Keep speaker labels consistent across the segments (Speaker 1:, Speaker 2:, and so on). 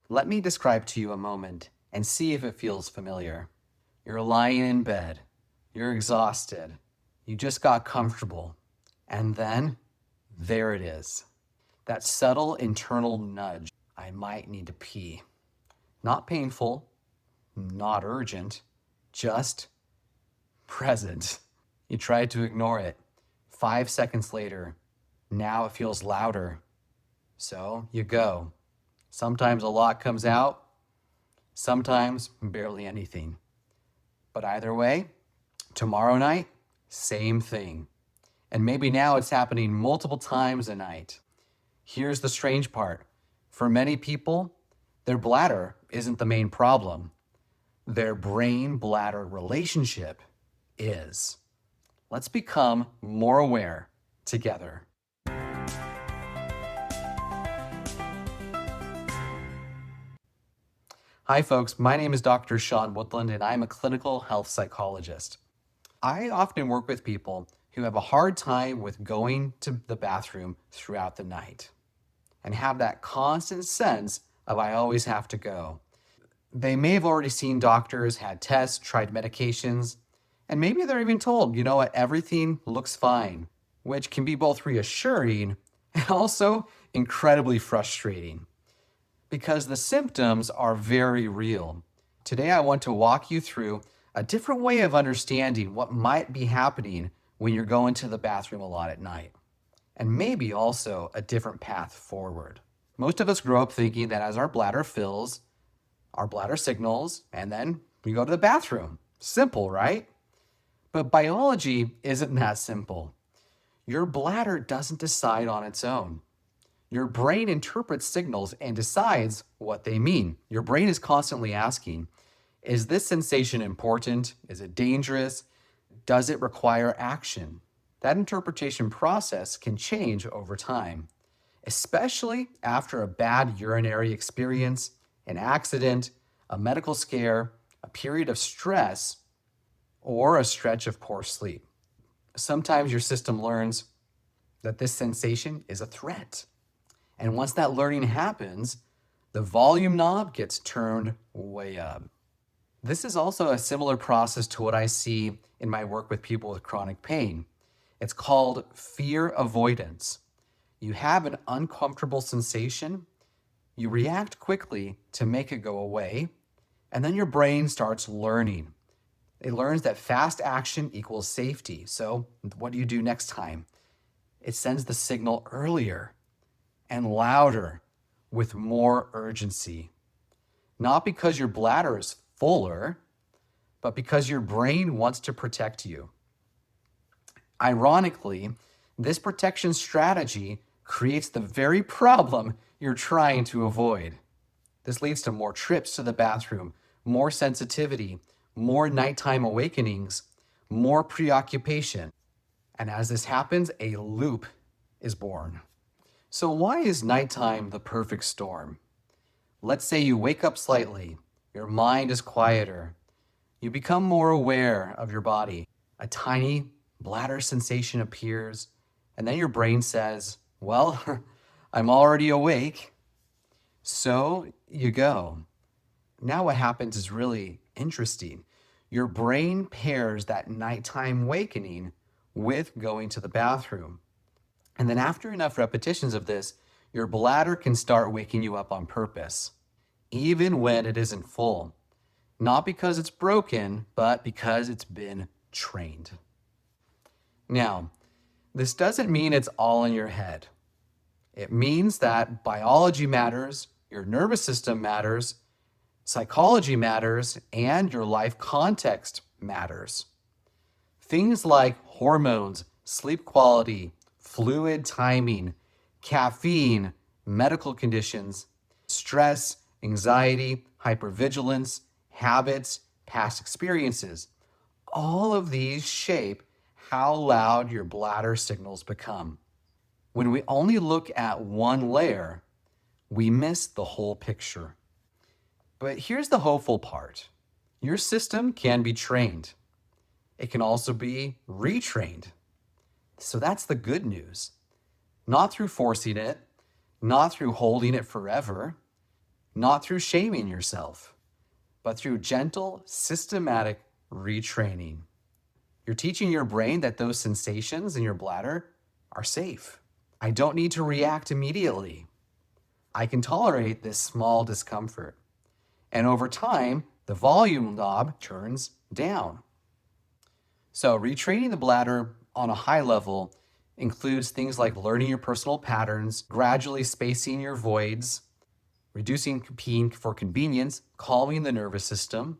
Speaker 1: Let me describe to you a moment and see if it feels familiar. You're lying in bed. You're exhausted. You just got comfortable. And then there it is. That subtle internal nudge. I might need to pee. Not painful, not urgent, just present. You tried to ignore it. 5 seconds later, now it feels louder. So you go. Sometimes a lot comes out, sometimes barely anything. But either way, tomorrow night, same thing. And maybe now it's happening multiple times a night. Here's the strange part. For many people, their bladder isn't the main problem. Their brain-bladder relationship is. Let's become more aware together. Hi folks, my name is Dr. Sean Woodland and I'm a clinical health psychologist. I often work with people who have a hard time with going to the bathroom throughout the night and have that constant sense of I always have to go. They may have already seen doctors, had tests, tried medications, and maybe they're even told, you know what, everything looks fine, which can be both reassuring and also incredibly frustrating because the symptoms are very real. Today, I want to walk you through a different way of understanding what might be happening when you're going to the bathroom a lot at night, and maybe also a different path forward. Most of us grow up thinking that as our bladder fills, our bladder signals, and then we go to the bathroom. Simple, right? But biology isn't that simple. Your bladder doesn't decide on its own. Your brain interprets signals and decides what they mean. Your brain is constantly asking, is this sensation important? Is it dangerous? Does it require action? That interpretation process can change over time, especially after a bad urinary experience, an accident, a medical scare, a period of stress, or a stretch of poor sleep. Sometimes your system learns that this sensation is a threat. And once that learning happens, the volume knob gets turned way up. This is also a similar process to what I see in my work with people with chronic pain. It's called fear-avoidance. You have an uncomfortable sensation, you react quickly to make it go away, and then your brain starts learning. It learns that fast action equals safety. So what do you do next time? It sends the signal earlier and louder with more urgency. Not because your bladder is fuller, but because your brain wants to protect you. Ironically, this protection strategy creates the very problem you're trying to avoid. This leads to more trips to the bathroom, more sensitivity, more nighttime awakenings, more preoccupation. And as this happens, a loop is born. So why is nighttime the perfect storm? Let's say you wake up slightly, your mind is quieter, you become more aware of your body, a tiny bladder sensation appears, and then your brain says, well, I'm already awake, so you go. Now what happens is really interesting. Your brain pairs that nighttime awakening with going to the bathroom. And then after enough repetitions of this, your bladder can start waking you up on purpose, even when it isn't full. Not because it's broken, but because it's been trained. Now, this doesn't mean it's all in your head. It means that biology matters, your nervous system matters, psychology matters, and your life context matters. Things like hormones, sleep quality, fluid timing, caffeine, medical conditions, stress, anxiety, hypervigilance, habits, past experiences. All of these shape how loud your bladder signals become. When we only look at one layer, we miss the whole picture. But here's the hopeful part. Your system can be trained. It can also be retrained. So that's the good news. Not through forcing it, not through holding it forever, not through shaming yourself, but through gentle, systematic retraining. You're teaching your brain that those sensations in your bladder are safe. I don't need to react immediately. I can tolerate this small discomfort. And over time, the volume knob turns down. So retraining the bladder on a high level includes things like learning your personal patterns, gradually spacing your voids, reducing peeing for convenience, calming the nervous system,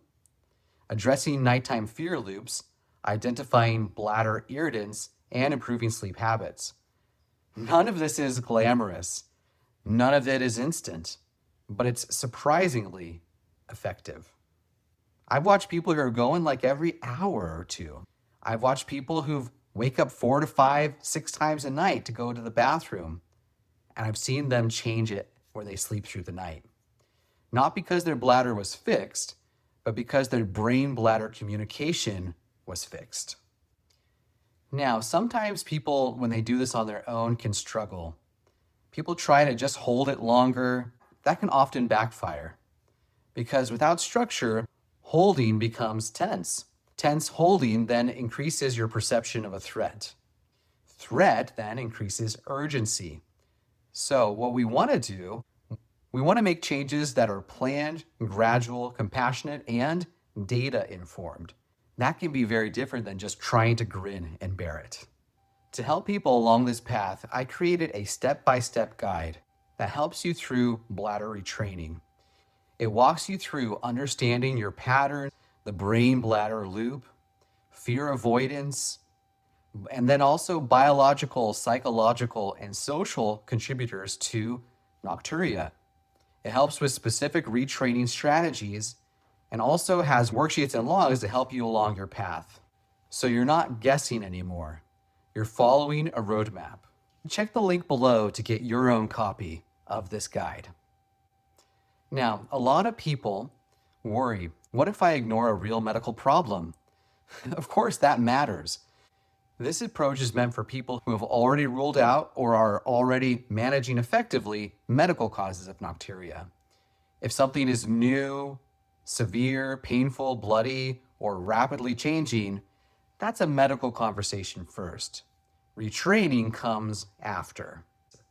Speaker 1: addressing nighttime fear loops, identifying bladder irritants, and improving sleep habits. None of this is glamorous. None of it is instant, but it's surprisingly effective. I've watched people who are going like every hour or two. I've watched people who wake up 4 to 5, 6 times a night to go to the bathroom, and I've seen them change it where they sleep through the night. Not because their bladder was fixed, but because their brain-bladder communication was fixed. Now, sometimes people, when they do this on their own, can struggle. People try to just hold it longer. That can often backfire because without structure, holding becomes tense. Tense holding then increases your perception of a threat. Threat then increases urgency. So what we want to do, we want to make changes that are planned, gradual, compassionate, and data informed. That can be very different than just trying to grin and bear it. To help people along this path, I created a step-by-step guide that helps you through bladder retraining. It walks you through understanding your pattern, the brain-bladder loop, fear avoidance, and then also biological, psychological, and social contributors to nocturia. It helps with specific retraining strategies and also has worksheets and logs to help you along your path. So you're not guessing anymore. You're following a roadmap. Check the link below to get your own copy of this guide. Now, a lot of people worry, what if I ignore a real medical problem? Of course, that matters. This approach is meant for people who have already ruled out or are already managing effectively medical causes of nocturia. If something is new, severe, painful, bloody, or rapidly changing, that's a medical conversation first. Retraining comes after,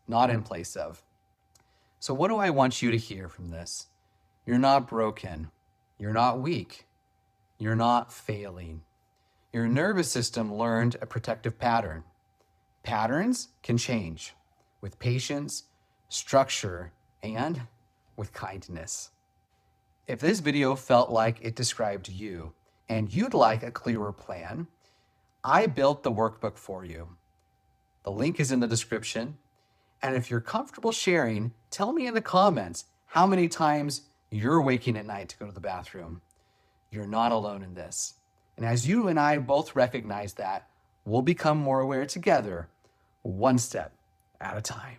Speaker 1: not in place of. So what do I want you to hear from this? You're not broken. You're not weak. You're not failing. Your nervous system learned a protective pattern. Patterns can change with patience, structure, and with kindness. If this video felt like it described you and you'd like a clearer plan, I built the workbook for you. The link is in the description. And if you're comfortable sharing, tell me in the comments how many times you're waking at night to go to the bathroom. You're not alone in this. And as you and I both recognize that, we'll become more aware together, one step at a time.